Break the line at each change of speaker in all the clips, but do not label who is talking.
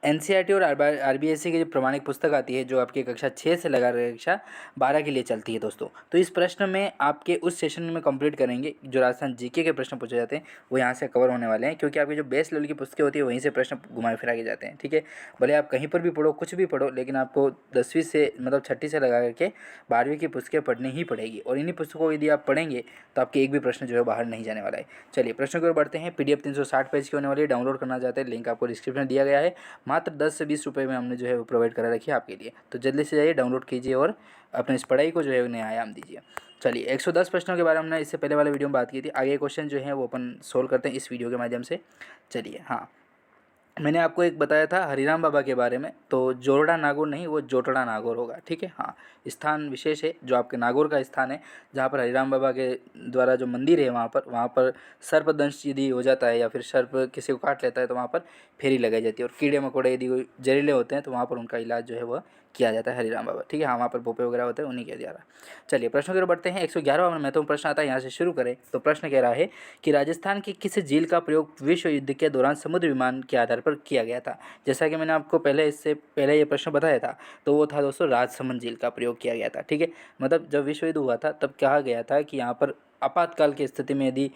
NCERT और RBSC की जो प्रमाणिक पुस्तक आती है, जो आपकी कक्षा 6 से लगा कक्षा 12 के लिए चलती है दोस्तों। तो इस प्रश्न में आपके उस सेशन में कंप्लीट करेंगे जो राजस्थान जीके के प्रश्न पूछे जाते हैं, वो यहाँ से कवर होने वाले हैं, क्योंकि आपकी जो बेस लेवल की पुस्तकें होती है वहीं से प्रश्न घुमा फिरा के जाते हैं। ठीक है, भले आप कहीं पर भी पढ़ो, कुछ भी पढ़ो, लेकिन आपको 10वीं से मतलब 6ठी से लगा करके 12वीं की पुस्तकें पढ़नी ही पड़ेगी, और इन्हीं पुस्तकों को यदि आप पढ़ेंगे तो आपके एक भी प्रश्न जो है बाहर नहीं जाने वाला है। चलिए प्रश्न की ओर बढ़ते हैं। पीडीएफ 360 पेज की होने वाली है, डाउनलोड करना चाहते हैं, लिंक आपको डिस्क्रिप्शन में दिया गया है। मात्र 10 से 20 रुपये में हमने जो है वो प्रोवाइड करा रखी है आपके लिए, तो जल्दी से जाइए, डाउनलोड कीजिए और अपने इस पढ़ाई को जो है उन्हें आयाम दीजिए। चलिए 110 प्रश्नों के बारे में हमने इससे पहले वाले वीडियो में बात की थी। आगे क्वेश्चन जो है वो अपन सोल्व करते हैं इस वीडियो के माध्यम से। चलिए, हाँ, मैंने आपको एक बताया था हरिराम बाबा के बारे में, तो जोरड़ा नागौर नहीं, वो जोटड़ा नागौर होगा। ठीक है, हाँ, स्थान विशेष है जो आपके नागौर का स्थान है, जहाँ पर हरिराम बाबा के द्वारा जो मंदिर है वहाँ पर सर्पदंश यदि हो जाता है या फिर सर्प किसी को काट लेता है तो वहाँ पर फेरी लगाई जाती है, और कीड़े मकोड़े यदि कोई जहरीले होते हैं तो वहाँ पर उनका इलाज जो है वह किया जाता है हरिराम बाबा। ठीक है, हाँ, वहाँ पर भोपे वगैरह होते हैं, उन्हीं के द्वारा। चलिए प्रश्न की ओर बढ़ते हैं। 111वां महत्वपूर्ण प्रश्न आता है, यहाँ से शुरू करें। तो प्रश्न कह रहा है कि राजस्थान की किस झील का प्रयोग विश्व युद्ध के दौरान समुद्र विमान के आधार पर किया गया था। जैसा कि मैंने आपको इससे पहले ये प्रश्न बताया था, तो वो था दोस्तों राजसमंद झील का प्रयोग किया गया था। ठीक है, मतलब जब विश्व युद्ध हुआ था तब कहा गया था कि यहाँ पर आपातकाल की स्थिति में यदि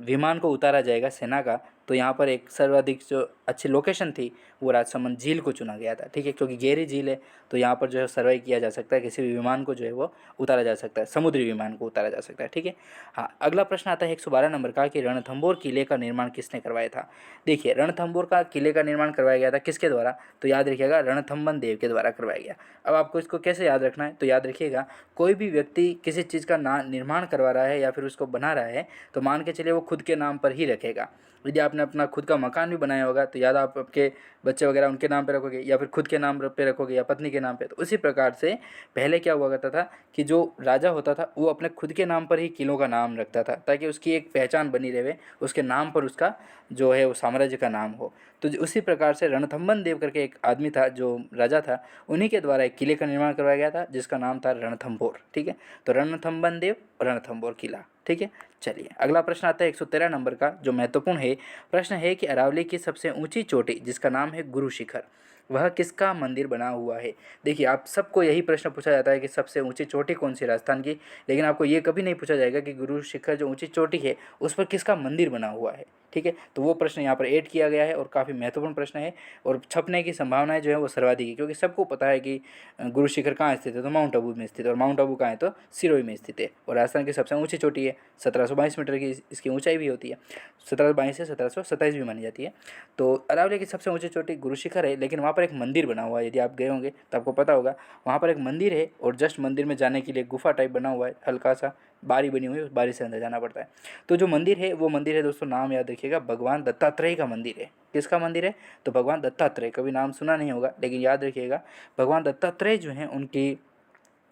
विमान को उतारा जाएगा सेना का, तो यहाँ पर एक सर्वाधिक जो अच्छी लोकेशन थी वो राजसमंद झील को चुना गया था। ठीक है, क्योंकि गहरी झील है तो यहाँ पर जो है सर्वाइव किया जा सकता है, किसी भी विमान को जो है वो उतारा जा सकता है, समुद्री विमान को उतारा जा सकता है। ठीक है, हाँ, अगला प्रश्न आता है 112 नंबर का कि रणथंभौर किले का निर्माण किसने करवाया था। देखिए, रणथंभौर का किले का निर्माण करवाया गया था किसके द्वारा, तो याद रखिएगा रणथंभन देव के द्वारा करवाया गया। अब आपको इसको कैसे याद रखना है, तो याद रखिएगा, कोई भी व्यक्ति किसी चीज़ का निर्माण करवा रहा है या फिर उसको बना रहा है, तो मान के चलिए वो खुद के नाम पर ही रखेगा। यदि आपने अपना खुद का मकान भी बनाया होगा तो याद आप आपके बच्चे वगैरह उनके नाम पे रखोगे, या फिर खुद के नाम पे रखोगे, या पत्नी के नाम पे। तो उसी प्रकार से पहले क्या हुआ करता था कि जो राजा होता था वो अपने खुद के नाम पर ही किलों का नाम रखता था, ताकि उसकी एक पहचान बनी रहे, उसके नाम पर उसका जो है वो साम्राज्य का नाम हो। तो उसी प्रकार से रणथंभन देव करके एक आदमी था जो राजा था, उन्हीं के द्वारा एक किले का निर्माण करवाया गया था जिसका नाम था रणथंभौर। ठीक है, तो रणथंभन देव, रणथंभौर किला। ठीक है, चलिए अगला प्रश्न आता है 113 नंबर का, जो महत्वपूर्ण है। प्रश्न है कि अरावली की सबसे ऊंची चोटी जिसका नाम है गुरु शिखर, वह किसका मंदिर बना हुआ है। देखिए, आप सबको यही प्रश्न पूछा जाता है कि सबसे ऊंची चोटी कौन सी राजस्थान की, लेकिन आपको ये कभी नहीं पूछा जाएगा कि गुरु शिखर जो ऊंची चोटी है उस पर किसका मंदिर बना हुआ है। ठीक है, तो वो प्रश्न यहाँ पर ऐड किया गया है और काफ़ी महत्वपूर्ण प्रश्न है, और छपने की संभावनाएं जो है वो सर्वाधिक है, क्योंकि सबको पता है कि गुरु शिखर कहाँ स्थित है, तो माउंट आबू में स्थित है, और माउंट आबू कहाँ है, तो सिरोही में स्थित है, और राजस्थान की सबसे ऊंची चोटी है। 1722 मीटर की इसकी ऊंचाई भी होती है, 1722 से 1727 भी मानी जाती है। तो अरावली की सबसे ऊंची चोटी गुरु शिखर है, लेकिन वहाँ पर एक मंदिर बना हुआ है। यदि आप गए होंगे तो आपको पता होगा, वहाँ पर एक मंदिर है, और जस्ट मंदिर में जाने के लिए गुफा टाइप बना हुआ है, हल्का सा बारी बनी हुई है, उस बारी से अंदर जाना पड़ता है। तो जो मंदिर है वो मंदिर है दोस्तों, नाम याद रखिएगा, भगवान दत्तात्रेय का मंदिर है। किसका मंदिर है, तो भगवान दत्तात्रेय, कभी नाम सुना नहीं होगा लेकिन याद रखिएगा, भगवान दत्तात्रेय जो है उनकी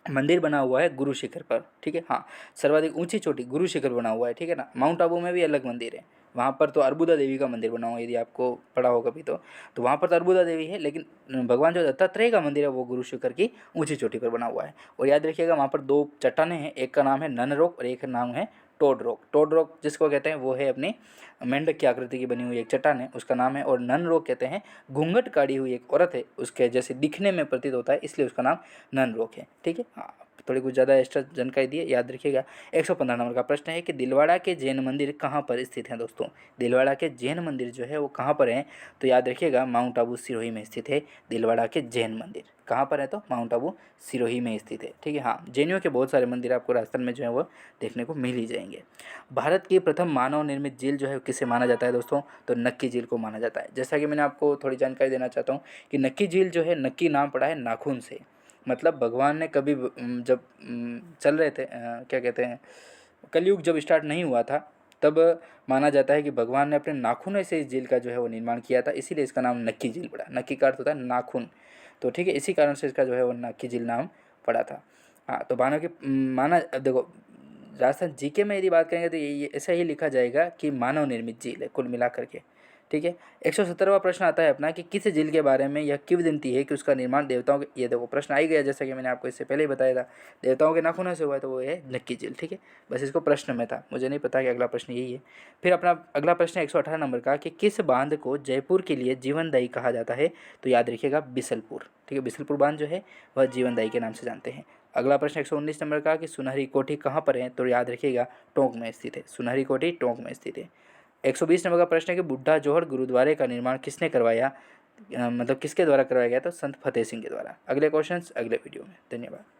मंदिर बना हुआ है गुरु शिखर पर। ठीक है, हाँ, सर्वाधिक ऊंची चोटी गुरु शिखर बना हुआ है। ठीक है ना, माउंट आबू में भी अलग मंदिर है, वहाँ पर तो अर्बुदा देवी का मंदिर बना हुआ है, यदि आपको पढ़ा हो कभी तो वहाँ पर तो अर्बुदा देवी है, लेकिन भगवान जो दत्तात्रेय का मंदिर है वो गुरु शिखर की ऊंची चोटी पर बना हुआ है। और याद रखिएगा, वहाँ पर दो चट्टानें हैं, एक का नाम है ननरोक और एक का नाम है टोड रॉक। टोड रॉक जिसको कहते हैं वो है अपनी मेंढक की आकृति की बनी हुई एक चट्टान है, उसका नाम है, और नन रॉक कहते हैं घूंघट काढ़ी हुई एक औरत है, उसके जैसे दिखने में प्रतीत होता है, इसलिए उसका नाम नन रॉक है। ठीक है, हाँ, थोड़ी कुछ ज़्यादा एक्स्ट्रा जानकारी दी है, याद रखिएगा। 115 नंबर का प्रश्न है कि दिलवाड़ा के जैन मंदिर कहाँ पर स्थित हैं दोस्तों। दिलवाड़ा के जैन मंदिर जो है वो कहाँ पर हैं, तो याद रखिएगा माउंट आबू सिरोही में स्थित है दिलवाड़ा के जैन मंदिर। कहाँ पर है, तो माउंट आबू सिरोही में स्थित है। ठीक है, हाँ, जैनियों के बहुत सारे मंदिर आपको राजस्थान में जो है वो देखने को मिल ही जाएंगे। भारत की प्रथम मानव निर्मित झील जो है किसे माना जाता है दोस्तों, तो नक्की झील को माना जाता है। जैसा कि मैंने आपको थोड़ी जानकारी देना चाहता हूँ कि नक्की झील जो है, नक्की नाम पड़ा है नाखून से, मतलब भगवान ने कभी जब चल रहे थे, क्या कहते हैं, कलयुग जब स्टार्ट नहीं हुआ था, तब माना जाता है कि भगवान ने अपने नाखूनों से इस झील का जो है वो निर्माण किया था, इसीलिए इसका नाम नक्की झील पड़ा। नक्की का अर्थ होता है नाखून, तो ठीक है, इसी कारण से इसका जो है वो नक्की झील नाम पड़ा था। हाँ, तो मानो कि माना, अब देखो, राजस्थान जीके में यदि बात करेंगे तो ये ऐसा ही लिखा जाएगा कि मानव निर्मित झील है कुल मिला करके। ठीक है। 117वां प्रश्न आता है अपना कि किस झील के बारे में यह किंवदंती है कि उसका निर्माण देवताओं के, ये देखो प्रश्न आ ही गया जैसा कि मैंने आपको इससे पहले ही बताया था, देवताओं के नाखूनों से हुआ है, तो वो है नक्की झील। ठीक है, बस इसको प्रश्न में था, मुझे नहीं पता कि अगला प्रश्न यही है। फिर अपना अगला प्रश्न 118 नंबर का कि किस बांध को जयपुर के लिए जीवनदायी कहा जाता है, तो याद रखिएगा बिसलपुर। ठीक है, बिसलपुर बांध जो है वह जीवनदायी के नाम से जानते हैं। अगला प्रश्न 119 नंबर का कि सुनहरी कोठी कहाँ पर है, तो याद रखिएगा टोंक में स्थित है, सुनहरी कोठी टोंक में स्थित है। 120 नंबर का प्रश्न है कि बुढ़ा जोहर गुरुद्वारे का निर्माण किसने करवाया, मतलब किसके द्वारा करवाया गया, तो संत फतेह सिंह के द्वारा। अगले क्वेश्चंस अगले वीडियो में। धन्यवाद।